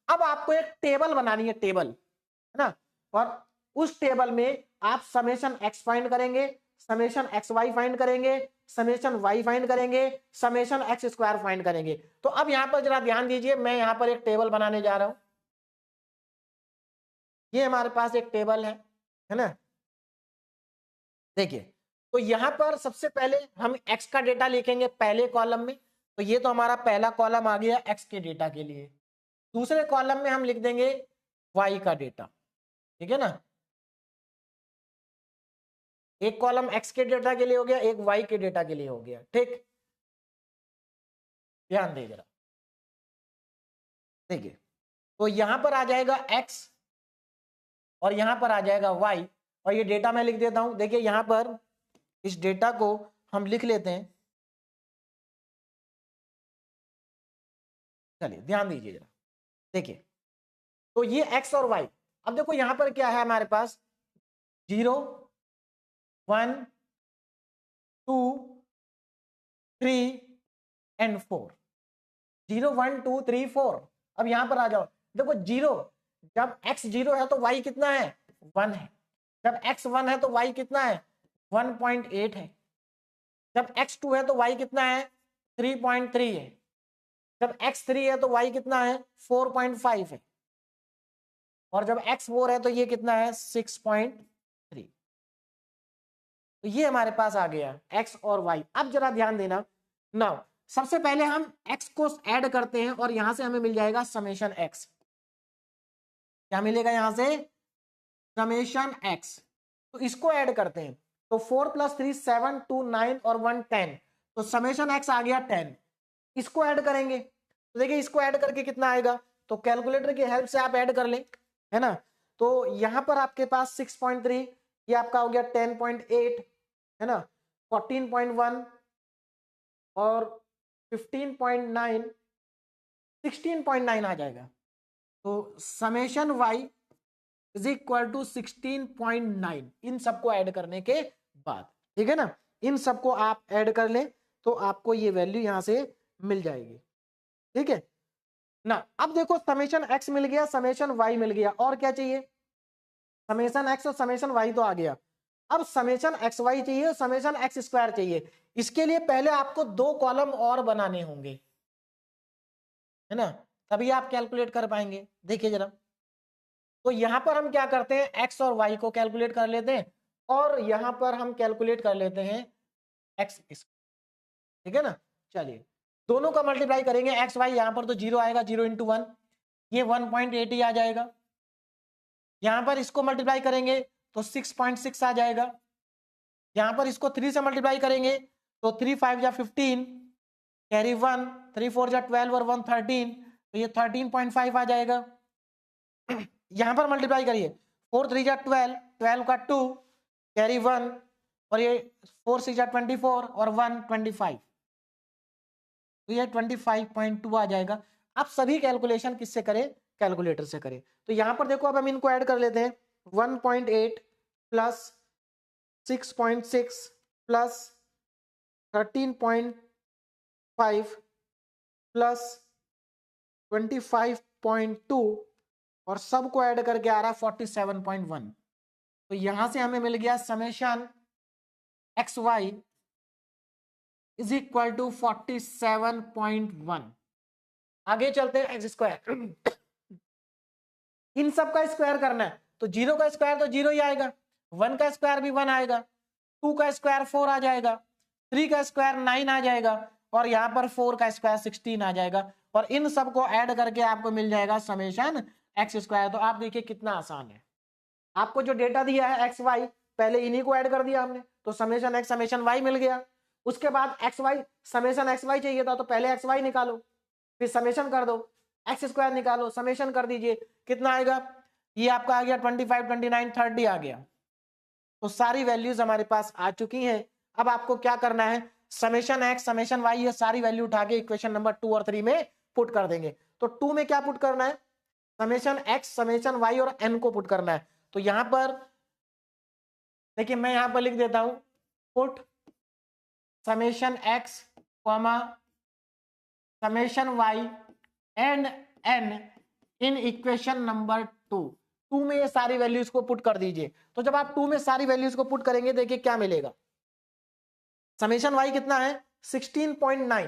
[SPEAKER 1] अब आपको एक टेबल बनानी है, टेबल है ना, और उस टेबल में आप समेशन x फाइंड करेंगे, समेशन एक्स वाई फाइंड करेंगे, समेशन y फाइंड करेंगे, समेशन एक्स स्क्वायर फाइंड करेंगे। तो अब यहां पर जरा ध्यान दीजिए, मैं यहां पर एक टेबल बनाने जा रहा हूं, ये हमारे पास एक टेबल है ना। देखिए तो यहां पर सबसे पहले हम x का डेटा लिखेंगे पहले कॉलम में, तो ये तो हमारा पहला कॉलम आ गया x के डेटा के लिए। दूसरे कॉलम में हम लिख देंगे y का डेटा, ठीक है ना, एक कॉलम x के डेटा के लिए हो गया, एक y के डेटा के लिए हो गया, ठीक। ध्यान दे जरा, देखिए तो यहां पर आ जाएगा x और यहां पर आ जाएगा y, और ये डेटा मैं लिख देता हूं। देखिए यहां पर इस डेटा को हम लिख लेते हैं, चलिए ध्यान दीजिए जरा, देखिए तो ये x और y। अब देखो यहां पर क्या है हमारे पास, 0 1 2 3 एंड 4, 0 1 2 3 4। अब यहां पर आ जाओ, देखो 0, जब x 0 है तो y कितना है, 1 है, जब x 1 है तो y कितना है, 1.8 है, जब x 2 है तो y कितना है, 3.3 है, जब x 3 है तो y कितना है, 4.5 है, और जब x 4 है तो ये कितना है, 6.3। तो ये हमारे पास आ गया x और y। अब जरा ध्यान देना, नाउ सबसे पहले हम x को ऐड करते हैं और यहां से हमें मिल जाएगा समेशन x, क्या मिलेगा यहां से, समेशन x। तो इसको ऐड करते हैं, तो 4 + 3 7 2 9 और 1 10, तो समेशन x आ गया 10। इसको ऐड करेंगे तो देखिए इसको ऐड करके कितना आएगा, तो कैलकुलेटर की हेल्प से आप ऐड कर लें, है ना। तो यहां पर आपके पास 6.3, ये आपका हो गया 10.8, है ना, 14.1 और 15.9, 16.9 आ जाएगा। तो summation y is equal to 16.9 इन सबको ऐड करने के बाद, ठीक है ना। इन सबको आप ऐड कर लें तो आपको ये वैल्यू यहां से मिल जाएगी, ठीक है ना। अब देखो समेशन x मिल गया, समेशन y मिल गया, और क्या चाहिए, समेशन x और समेशन y तो आ गया। अब समेशन एक्स वाई चाहिए, समेशन एक्स स्क्वायर चाहिए। इसके लिए पहले आपको 2 कॉलम और बनाने होंगे, है ना, तभी आप कैलकुलेट कर पाएंगे। देखिए जरा, तो यहां पर हम क्या करते हैं, एक्स और वाई को कैलकुलेट कर लेते हैं, और यहां पर हम कैलकुलेट कर लेते हैं एक्स, ठीक है ना। चलिए दोनों का मल्टीप्लाई करेंगे, एक्स वाई, यहां पर तो 0 आएगा, 0 इंटू 1, ये 1.8 ही आ जाएगा। यहां पर इसको मल्टीप्लाई करेंगे तो 6.6 आ जाएगा। यहां पर इसको 3 से मल्टीप्लाई करेंगे तो 3 5 जा 15, कैरी 1, 3 4 जा 12 और 1 13, तो ये 13.5 आ जाएगा। यहां पर मल्टीप्लाई करिए, 4 3 जा 12, 12 का 2, कैरी 1, और ये 4 6 जा 24 और 1 25, तो ये 25.2 आ जाएगा। आप सभी कैलकुलेशन किससे करें, कैलकुलेटर से करें। तो यहां पर देखो, अब हम इनको ऐड कर लेते हैं, 1.8 प्लस 6.6 प्लस 13.5 प्लस 25.2 और सबको ऐड करके आ रहा है 47.1। तो यहां से हमें मिल गया summation x Y is equal to 47.1। आगे चलते हैं, एक्स स्क्वायर इन सब का स्क्वायर करना है, तो 0 का स्क्वायर तो 0 ही आएगा, 1 का स्क्वायर भी 1 आएगा, 2 का स्क्वायर 4 आ जाएगा, 3 का स्क्वायर 9 आ जाएगा, और यहाँ पर 4 का स्क्वायर 16 आ जाएगा, और इन सबको ऐड करके आपको मिल जाएगा समेशन एक्स स्क्वायर। तो आप देखिए कितना आसान है, आपको जो डेटा दिया है एक्स वाई, पहले इन्हीं को ऐड कर दिया हमने, तो समेशन एक्स समेशन वाई मिल गया। उसके बाद x Y, summation x y चाहिए था, तो पहले एक्स वाई निकालो, फिर समेशन कर दो, एक्स स्क्वायर निकालो, समेशन कर दीजिए, कितना आएगा, ये आपका आ गया 25 29 30 आ गया। तो सारी वैल्यूज हमारे पास आ चुकी हैं। अब आपको क्या करना है, समेशन एक्स समेशन वाई, ये सारी वैल्यू उठा के इक्वेशन नंबर 2 और 3 में पुट कर देंगे। तो 2 में क्या पुट करना है, समेशन एक्स समेशन वाई और एन को पुट करना है। तो यहां पर देखिए, मैं यहां पर लिख देता हूं, put summation x comma summation y and n in equation number 2 में ये सारी वैल्यूज को पुट कर दीजिए। तो जब आप 2 में सारी वैल्यूज को पुट करेंगे, देखिए क्या मिलेगा, समेशन वाई कितना है 16.9,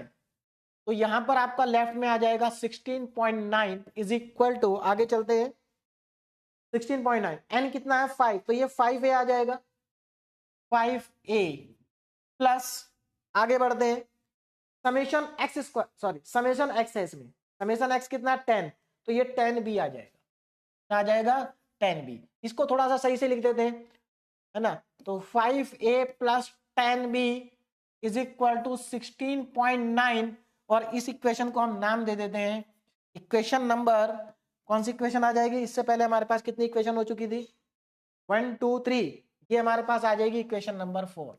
[SPEAKER 1] तो यहां पर आपका लेफ्ट में आ जाएगा 16.9 इज इक्वल टू, आगे चलते हैं, 16.9, एन कितना है 5, तो ये 5a आ जाएगा, 5a प्लस, आगे बढ़ते हैं, summation x square, sorry summation x है इसमें, समेशन एक्स कितना 10, तो ये 10b आ जाएगा, आ जाएगा 10b। इसको थोड़ा सा सही से लिख देते हैं, है ना, तो 5a plus 10b is equal to 16.9, और इस इक्वेशन को हम नाम दे देते हैं इक्वेशन नंबर, कौन सी इक्वेशन आ जाएगी, इससे पहले हमारे पास कितनी इक्वेशन हो चुकी थी, 1 2 3, ये हमारे पास आ जाएगी इक्वेशन नंबर 4।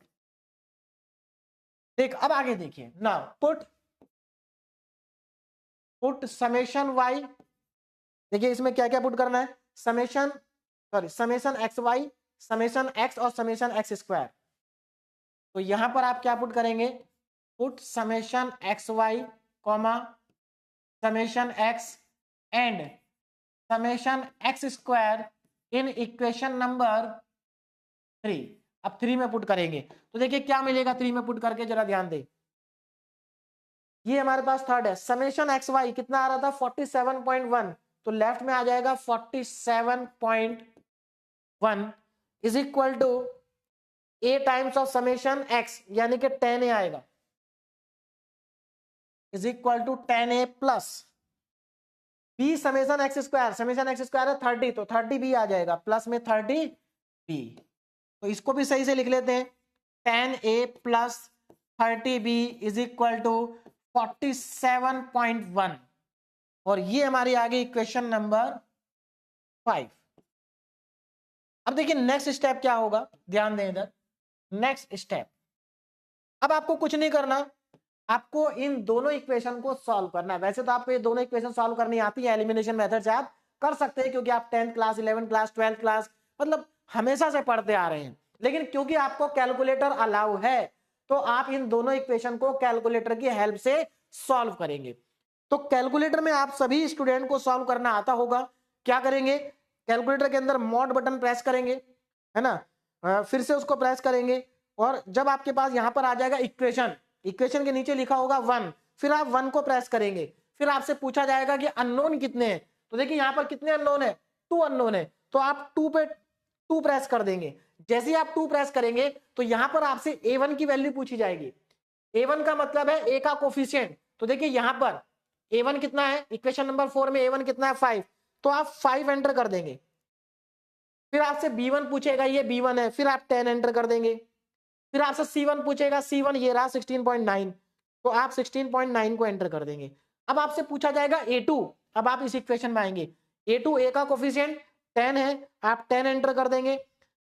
[SPEAKER 1] देख अब आगे देखिए, नाउ पुट समेशन वाई, देखिए इसमें क्या क्या पुट करना है, summation x Y, summation x और समेशन एक्स स्क्वायर। तो यहां पर आप क्या पुट करेंगे, put summation x y comma summation x and summation x square in equation number 3। अब 3 में पुट करेंगे तो देखिए क्या मिलेगा, 3 में पुट करके जरा ध्यान दे, ये हमारे पास थर्ड है, समेशन एक्स वाई कितना आ रहा था 47.1, तो लेफ्ट में आ जाएगा 47.1 is equal to a times of summation x, यानी कि 10a आएगा, is equal to 10a plus b summation x square है 30, तो 30b आ जाएगा, प्लस में 30b। तो इसको भी सही से लिख लेते हैं, 10a plus 30b is equal to 47.1, और ये हमारी आ गई इक्वेशन नंबर 5। अब देखिए नेक्स्ट स्टेप क्या होगा, ध्यान दें इधर। नेक्स्ट स्टेप, अब आपको कुछ नहीं करना, आपको इन दोनों इक्वेशन को सॉल्व करना है। वैसे तो आपको ये दोनों इक्वेशन सॉल्व करनी आती है, एलिमिनेशन मेथड से आप कर सकते हैं, क्योंकि आप 10th class 11th class 12th class मतलब हमेशा से पढ़ते आ रहे हैं। लेकिन क्योंकि आपको कैलकुलेटर अलाउ है, तो आप इन दोनों इक्वेशन को कैलकुलेटर की हेल्प से सॉल्व करेंगे। तो कैलकुलेटर में आप सभी स्टूडेंट को सॉल्व करना आता होगा। क्या करेंगे, कैलकुलेटर के अंदर मॉड बटन प्रेस करेंगे, है ना, फिर से उसको प्रेस करेंगे, और जब आपके पास यहां पर आ जाएगा इक्वेशन, इक्वेशन के नीचे लिखा होगा 1, फिर आप 1 को प्रेस करेंगे। फिर आपसे पूछा जाएगा कि अननोन कितने हैं, तो देखिए यहां पर कितने अननोन है, 2 अननोन है, तो आप 2 पे 2 प्रेस कर देंगे। जैसे ही आप 2 प्रेस करेंगे तो यहां पर आपसे a1 की वैल्यू पूछी जाएगी। a1 का मतलब है a का कोफिशिएंट, तो देखिए यहां पर a1 कितना है, इक्वेशन नंबर 4 में a1 कितना है 5, तो आप 5 एंटर कर देंगे। फिर आपसे b1 पूछेगा, ये b1 है, फिर आप 10 एंटर कर देंगे। फिर आपसे c1 पूछेगा, c1 ये रहा 16.9, तो आप 16.9 को एंटर कर देंगे। अब आपसे पूछा जाएगा a2, अब आप इस इक्वेशन में आएंगे, a2 a का कोफिशिएंट 10 है, आप 10 एंटर कर देंगे।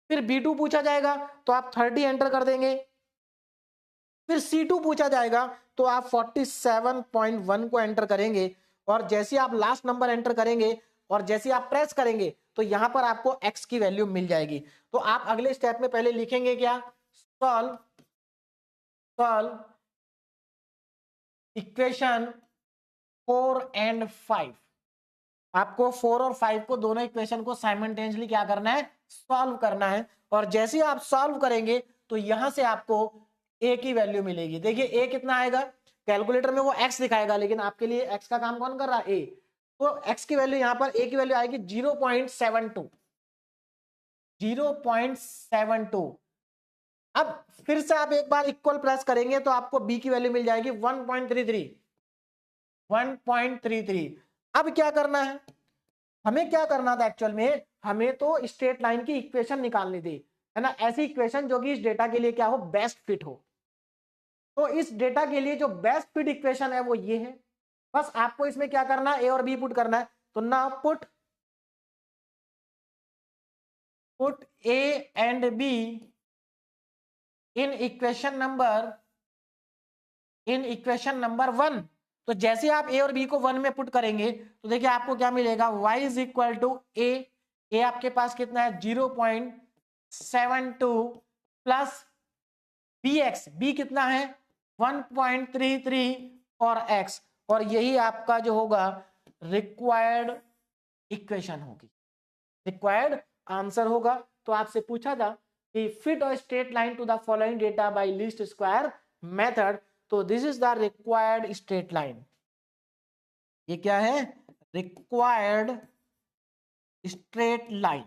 [SPEAKER 1] फिर b2 पूछा जाएगा तो आप 30 एंटर कर देंगे। फिर c2 पूछा जाएगा तो आप 47.1 को एंटर करेंगे, और जैसे आप लास्ट नंबर एंटर करेंगे और जैसे आप प्रेस करेंगे तो यहां पर आपको x की वैल्यू मिल जाएगी। तो आप अगले स्टेप में पहले लिखेंगे क्या, सॉल्व इक्वेशन 4 एंड 5। आपको 4 और 5 को, दोनों इक्वेशन को साइमल्टेनियसली क्या करना है, सॉल्व करना है। और जैसे ही आप सॉल्व करेंगे तो यहां से आपको a की वैल्यू मिलेगी। देखिए a कितना आएगा, कैलकुलेटर में वो x दिखाएगा, लेकिन आपके लिए x का काम कौन कर रहा है, a। तो x की वैल्यू यहां पर a की वैल्यू आएगी 0.72। अब फिर से आप एक बार इक्वल प्रेस करेंगे तो आपको b की वैल्यू मिल जाएगी 1.33। अब क्या करना है, हमें क्या करना था एक्चुअल में, हमें तो स्ट्रेट लाइन की इक्वेशन निकालनी थी, है ना, ऐसी इक्वेशन जो कि इस डेटा के लिए क्या हो, बेस्ट फिट हो। तो इस डेटा के लिए जो बेस्ट फिट इक्वेशन है वो ये है। बस आपको इसमें क्या करना है, ए और बी पुट करना है। तो ना put A and be in equation number 1। तो जैसे आप ए और बी को 1 में पुट करेंगे तो देखिए आपको क्या मिलेगा, y इज इक्वल टू ए आपके पास कितना है 0.72 प्लस बी कितना है 1.33 और x, और यही आपका जो होगा रिक्वायर्ड इक्वेशन होगी, रिक्वायर्ड आंसर होगा। तो आपसे पूछा था कि fit a straight line to the following data by least square method, तो this is the required straight line. ये क्या है, रिक्वायर्ड स्ट्रेट लाइन।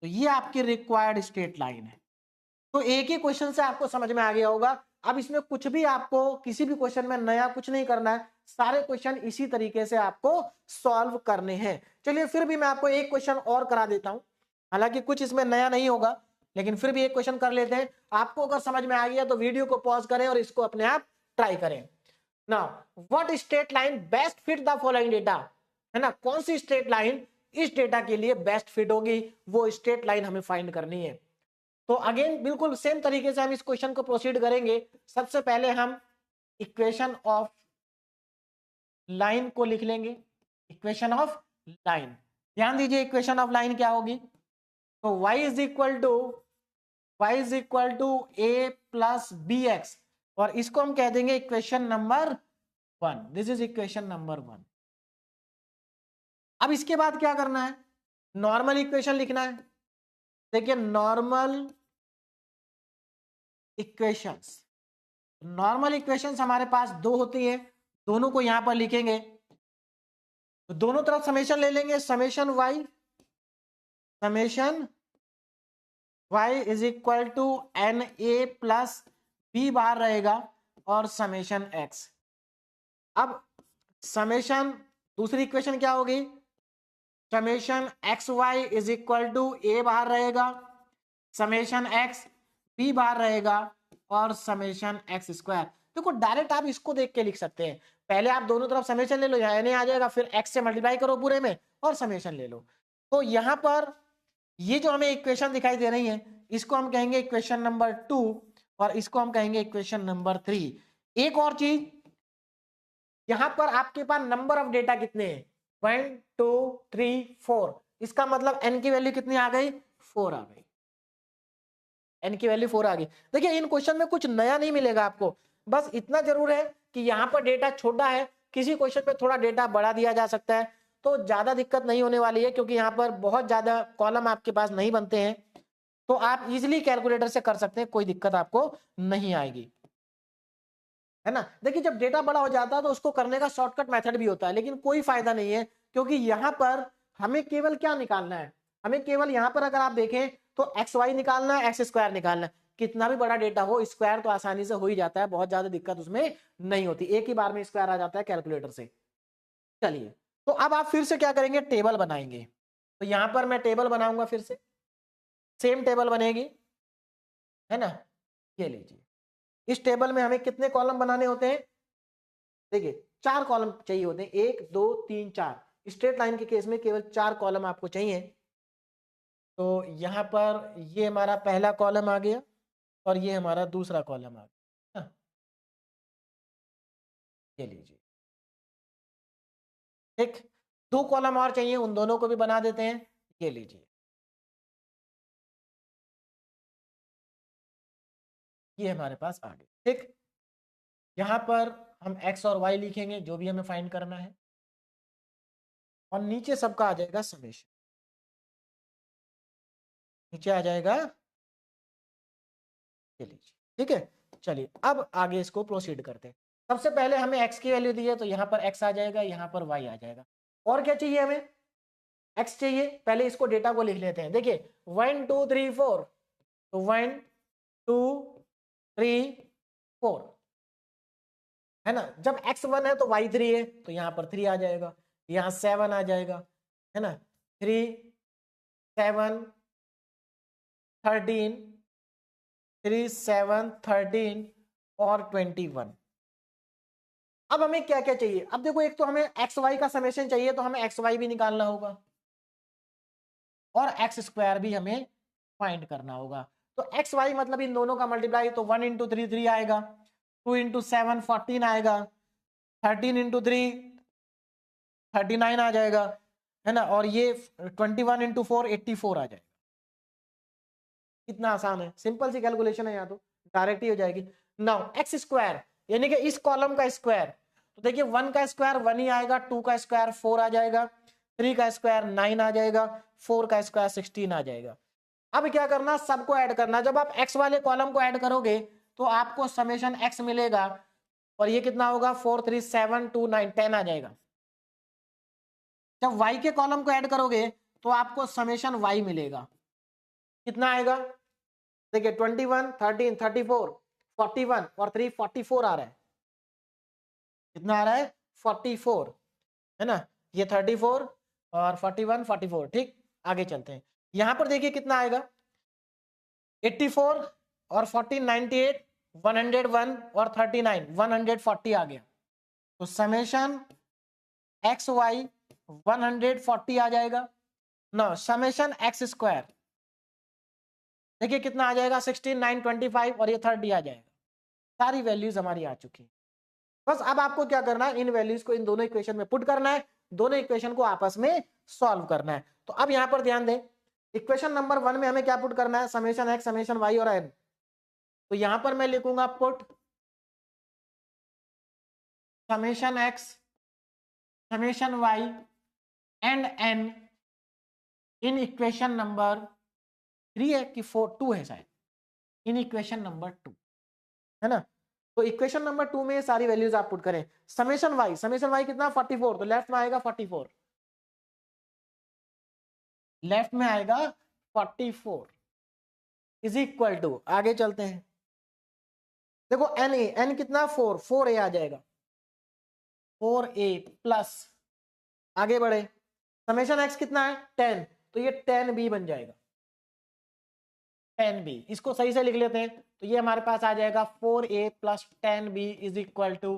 [SPEAKER 1] तो ये आपकी रिक्वायर्ड स्ट्रेट लाइन है। तो एक ही क्वेश्चन से आपको समझ में आ गया होगा। अब इसमें कुछ भी आपको किसी भी क्वेश्चन में नया कुछ नहीं करना है, सारे क्वेश्चन इसी तरीके से आपको सॉल्व करने हैं। चलिए फिर भी मैं आपको एक क्वेश्चन और करा देता हूं, हालांकि कुछ इसमें नया नहीं होगा, लेकिन फिर भी एक क्वेश्चन कर लेते हैं। आपको अगर समझ में आ गया तो वीडियो को पॉज करें और इसको अपने आप ट्राई करें। Now what straight line best fit the following data, है ना, कौन सी स्ट्रेट लाइन इस डेटा के लिए बेस्ट फिट होगी, वो स्ट्रेट लाइन हमें फाइंड करनी है। तो अगेन बिल्कुल सेम तरीके से हम इस क्वेश्चन को प्रोसीड करेंगे। सबसे पहले हम इक्वेशन ऑफ लाइन को लिख लेंगे, इक्वेशन ऑफ लाइन। ध्यान दीजिए इक्वेशन ऑफ लाइन क्या होगी, तो y is equal to a plus B x, और इसको हम कह देंगे equation number 1। This is equation number 1। अब इसके बाद क्या करना है, नॉर्मल इक्वेशन लिखना है। देखिए नॉर्मल इक्वेशंस हमारे पास दो होती है, दोनों को यहां पर लिखेंगे। तो दोनों तरफ समेशन ले लेंगे, summation y is equal to N A plus B बाहर रहेगा, और समेशन x। अब समेशन दूसरी इक्वेशन क्या होगी, summation x Y is equal to A बाहर रहेगा, समेशन x बी बाहर रहेगा, और समेशन एक्स स्क्वायर। देखो डायरेक्ट आप इसको देख के लिख सकते हैं, पहले आप दोनों तरफ समेशन ले लो, यहाँ एन आ जाएगा, फिर एक्स से मल्टीप्लाई करो पूरे में और समेशन ले लो। तो यहाँ पर ये जो हमें इक्वेशन दिखाई दे रही है, इसको हम कहेंगे इक्वेशन नंबर 2 और इसको हम कहेंगे इक्वेशन नंबर 3। एक और चीज, यहां पर आपके पास नंबर ऑफ डेटा कितने हैं, 1 2 3 4, इसका मतलब एन की वैल्यू कितनी आ गई, 4 आ गई, एन की वैल्यू 4 आ गई। देखिए इन क्वेश्चन में कुछ नया नहीं मिलेगा आपको, बस इतना जरूर है कि यहाँ पर डेटा छोटा है, किसी क्वेश्चन पे थोड़ा डेटा बढ़ा दिया जा सकता है, तो ज्यादा दिक्कत नहीं होने वाली है, क्योंकि यहाँ पर बहुत ज्यादा कॉलम आपके पास नहीं बनते हैं, तो आप इजिली कैलकुलेटर से कर सकते हैं, कोई दिक्कत आपको नहीं आएगी, है ना। देखिए जब डेटा बड़ा हो जाता है तो उसको करने का शॉर्टकट मेथड भी होता है, लेकिन कोई फायदा नहीं है, क्योंकि यहाँ पर हमें केवल क्या निकालना है, हमें केवल यहाँ पर अगर आप देखें तो एक्स वाई निकालना है, एक्स स्क्वायर निकालना है। कितना भी बड़ा डेटा हो, स्क्वायर तो आसानी से हो ही जाता है, बहुत ज्यादा दिक्कत उसमें नहीं होती, एक ही बार में स्क्वायर आ जाता है कैलकुलेटर से। चलिए तो अब आप फिर से क्या करेंगे, टेबल बनाएंगे। तो यहां पर मैं टेबल बनाऊंगा, फिर से सेम टेबल बनेगी, है ना। ये लीजिए, इस टेबल में हमें कितने कॉलम बनाने होते हैं, देखिए 4 कॉलम चाहिए होते हैं, 1 2 3 4। स्ट्रेट लाइन के केस में केवल 4 कॉलम आपको चाहिए। तो यहां पर ये हमारा पहला कॉलम आ गया और ये हमारा दूसरा कॉलम आ गया, हाँ। ये लीजिए, ठीक, 2 कॉलम और चाहिए, उन दोनों को भी बना देते हैं। ये लीजिए, ये हमारे पास आ गए, ठीक। यहां पर हम x और y लिखेंगे, जो भी हमें फाइंड करना है, और नीचे सबका आ जाएगा समेशन, नीचे आ जाएगा, ये लीजिए, ठीक है। चलिए अब आगे इसको प्रोसीड करते हैं। सबसे पहले हमें x की वैल्यू दी है, तो यहाँ पर x आ जाएगा, यहाँ पर y आ जाएगा। और क्या चाहिए हमें, x चाहिए, पहले इसको डेटा को लिख लेते हैं। देखिए 1 2 3 4, तो 1 2 3 4, है ना। जब x1 है तो y3 है, तो यहाँ पर 3 आ जाएगा, यहाँ 7 आ जाएगा, है ना। 3 7 13, 3 7 13 और 21। अब हमें क्या क्या चाहिए, अब देखो एक तो हमें एक्स वाई का समेशन चाहिए, तो हमें एक्स वाई भी निकालना होगा और एक्स स्क्वायर भी हमें फाइंड करना होगा। तो एक्स वाई मतलब इन दोनों का मल्टीप्लाई, तो 1 इंटू 3 3 आएगा, 2 इंटू 7 14 आएगा, 13 इंटू 3 39 आ जाएगा, है ना। और ये 21 इंटू 4 84 आ जाएगा। कितना आसान है, सिंपल सी कैलकुलेशन है, यहाँ तो डायरेक्ट ही हो जाएगी। नाउ एक्स स्क्वायर यानी कि इस कॉलम का स्क्वायर, तो देखिए 1 का स्क्वायर 1 ही आएगा, 2 का स्क्वायर 4 आ जाएगा, 3 का स्क्वायर 9 आ जाएगा, 4 का स्क्वायर 16 आ जाएगा। अब क्या करना, सबको ऐड करना। जब आप x वाले कॉलम को ऐड करोगे तो आपको समेशन x मिलेगा, और ये कितना होगा, 4 3 7 2 9 10 आ जाएगा। जब y के कॉलम को ऐड करोगे तो आपको समेशन y मिलेगा, कितना आएगा, देखिए 21 13 34 41 और 3 44 आ रहा है, कितना आ रहा है, 44, है ना। ये 34 और 41 44, ठीक। आगे चलते हैं, यहां पर देखिए कितना आएगा, 84 और 14 98 101 और 39 140 आ गया। तो समेशन एक्स वाई 140 आ जाएगा ना। समेशन एक्स स्क्वायर देखिए कितना आ जाएगा, 16 9 25 और ये 30 आ जाएगा। सारी वैल्यूज हमारी आ चुकी है। बस अब आपको क्या करना है, इन वैल्यूज को इन दोनों इक्वेशन में पुट करना है, दोनों इक्वेशन को आपस में सॉल्व करना है। तो अब यहां पर ध्यान दें, इक्वेशन नंबर 1 में हमें क्या पुट करना है, समेशन एक्स समेशन वाई और एन। तो यहां पर मैं लिखूंगा put summation x summation y and n in equation number 3 है कि 4 2 है शायद, इन इक्वेशन नंबर 2, है ना। तो इक्वेशन नंबर 2 में सारी वैल्यूज आप पुट करें। समेशन वाई कितना, 44, तो लेफ्ट में आएगा 44, लेफ्ट में आएगा 44 इज इक्वल टू, आगे चलते हैं, देखो एन कितना, 4 ए आ जाएगा, 4a प्लस, आगे बढ़े, समेशन एक्स कितना है 10, तो ये 10b बन जाएगा, 10b। इसको सही से लिख लेते हैं, तो ये हमारे पास आ जाएगा 4a plus 10b is equal to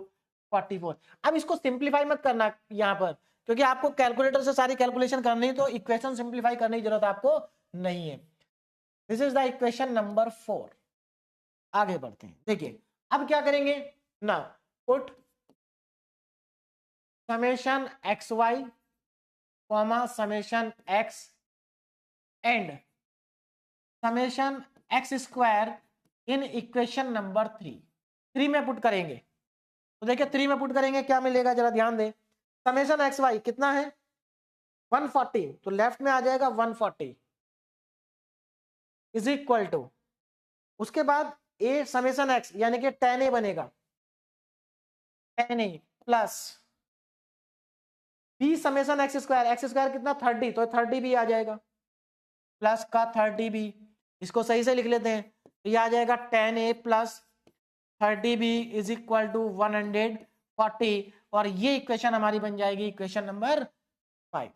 [SPEAKER 1] 44। अब इसको सिंप्लीफाई मत करना यहाँ पर, क्योंकि आपको कैलकुलेटर से सारी कैलकुलेशन करनी है, तो इक्वेशन सिंप्लीफाई करने की जरूरत आपको नहीं है। This is the equation number 4। आगे बढ़ते हैं। देखिए अब क्या करेंगे ना, put summation x y comma summation x and summation x square in equation number 3 में पुट करेंगे। तो देखिए 3 में पुट करेंगे क्या मिलेगा, जरा ध्यान दें। समेशन एक्स वाई कितना है 140, तो लेफ्ट में आ जाएगा 140 इज इक्वल टू, उसके बाद ए समेशन एक्स यानी कि tan ए बनेगा, tan ए plus B summation x square कितना 30, तो 30 भी आ जाएगा, प्लस का 30 भी, इसको सही से लिख लेते हैं, तो ये आ जाएगा tan A plus 30 b is equal to 140, और ये इक्वेशन हमारी बन जाएगी इक्वेशन नंबर 5।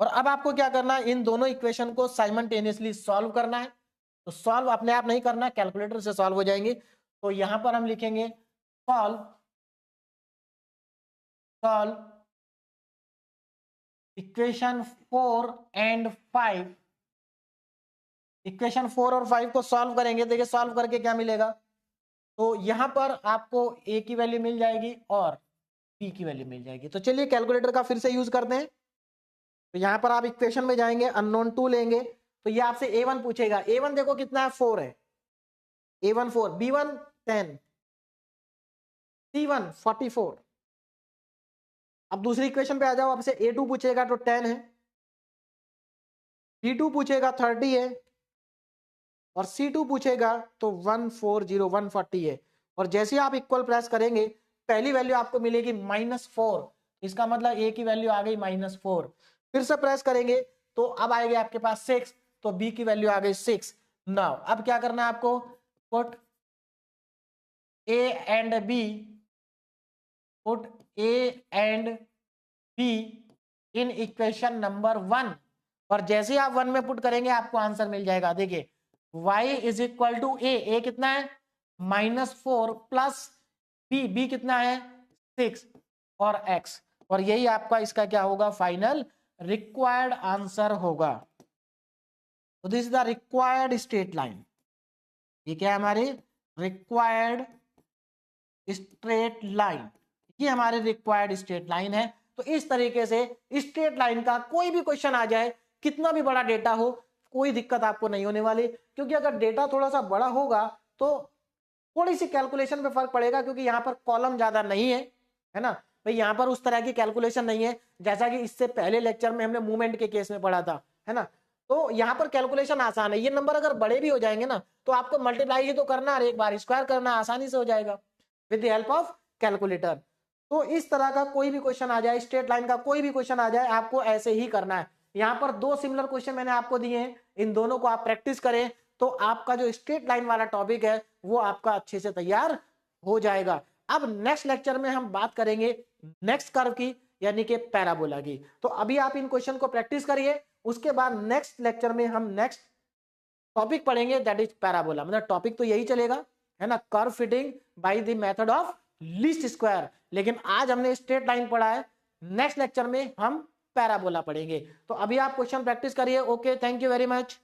[SPEAKER 1] और अब आपको क्या करना है, इन दोनों इक्वेशन को साइमल्टेनियसली सॉल्व करना है। तो सॉल्व अपने आप नहीं करना, कैलकुलेटर से सॉल्व हो जाएंगे। तो यहां पर हम लिखेंगे सॉल्व इक्वेशन 4 एंड 5। इक्वेशन 4 और 5 को सॉल्व करेंगे। देखिए सॉल्व करके क्या मिलेगा, तो यहां पर आपको a की वैल्यू मिल जाएगी और b की वैल्यू मिल जाएगी। तो चलिए कैलकुलेटर का फिर से यूज करते हैं। तो यहां पर आप इक्वेशन में जाएंगे, अननोन 2 लेंगे, तो ये आपसे a1 पूछेगा। a1 देखो कितना है 4 है, a1 4, b1 10, c1 44। अब दूसरी इक्वेशन पे आ जाओ, आपसे a2 पूछेगा तो 10 है, b2 पूछेगा 30 है, और c2 पूछेगा तो 140 140 है। और जैसे आप इक्वल प्रेस करेंगे पहली वैल्यू आपको मिलेगी -4, इसका मतलब a की वैल्यू आ गई -4। फिर से प्रेस करेंगे तो अब आएगी आपके पास 6, तो b की वैल्यू आ गई 6। नाउ अब क्या करना है आपको, put a and b, put a and b in equation number 1, और जैसे आप 1 में पुट करेंगे आपको आंसर मिल जाएगा। देखिए y is equal to a कितना है -4 प्लस b कितना है 6 और x, और यही आपका इसका क्या होगा फाइनल रिक्वायर्ड आंसर होगा। तो this is the required straight line. ये क्या है हमारी रिक्वायर्ड स्ट्रेट लाइन, ये हमारे रिक्वायर्ड स्ट्रेट लाइन है। तो इस तरीके से स्ट्रेट लाइन का कोई भी क्वेश्चन आ जाए, कितना भी बड़ा डेटा हो, कोई दिक्कत आपको नहीं होने वाली, क्योंकि अगर डेटा थोड़ा सा बड़ा होगा तो थोड़ी सी कैलकुलेशन पे फर्क पड़ेगा, क्योंकि यहाँ पर कॉलम ज्यादा नहीं है ना भाई, यहाँ पर उस तरह की कैलकुलेशन नहीं है जैसा कि इससे पहले लेक्चर में हमने मूवमेंट के केस में पढ़ा था, है ना। तो यहाँ पर कैलकुलेशन आसान है। ये नंबर अगर बड़े भी हो जाएंगे ना तो आपको मल्टीप्लाई ही तो करना है, एक बार स्क्वायर करना आसानी से हो जाएगा with the help of calculator. तो इस तरह का कोई भी क्वेश्चन आ जाए, स्ट्रेट लाइन का कोई भी क्वेश्चन आ जाए, आपको ऐसे ही करना है। यहाँ पर 2 सिमिलर क्वेश्चन मैंने आपको दिए हैं, इन दोनों को आप प्रैक्टिस करें तो आपका जो स्ट्रेट लाइन वाला टॉपिक है वो आपका अच्छे से तैयार हो जाएगा। अब नेक्स्ट लेक्चर में हम बात करेंगे नेक्स्ट कर्व की, यानी कि पैराबोला की। तो अभी आप इन क्वेश्चन को प्रैक्टिस करिए, उसके बाद नेक्स्ट लेक्चर में हम नेक्स्ट टॉपिक पढ़ेंगे, दैट इज पैराबोला। मतलब टॉपिक तो यही चलेगा, है ना, curve fitting by the method of least square. लेकिन आज हमने स्ट्रेट लाइन पढ़ा है, नेक्स्ट लेक्चर में हम पैराबोला पढ़ेंगे। तो अभी आप क्वेश्चन प्रैक्टिस करिए। Okay, thank you very much.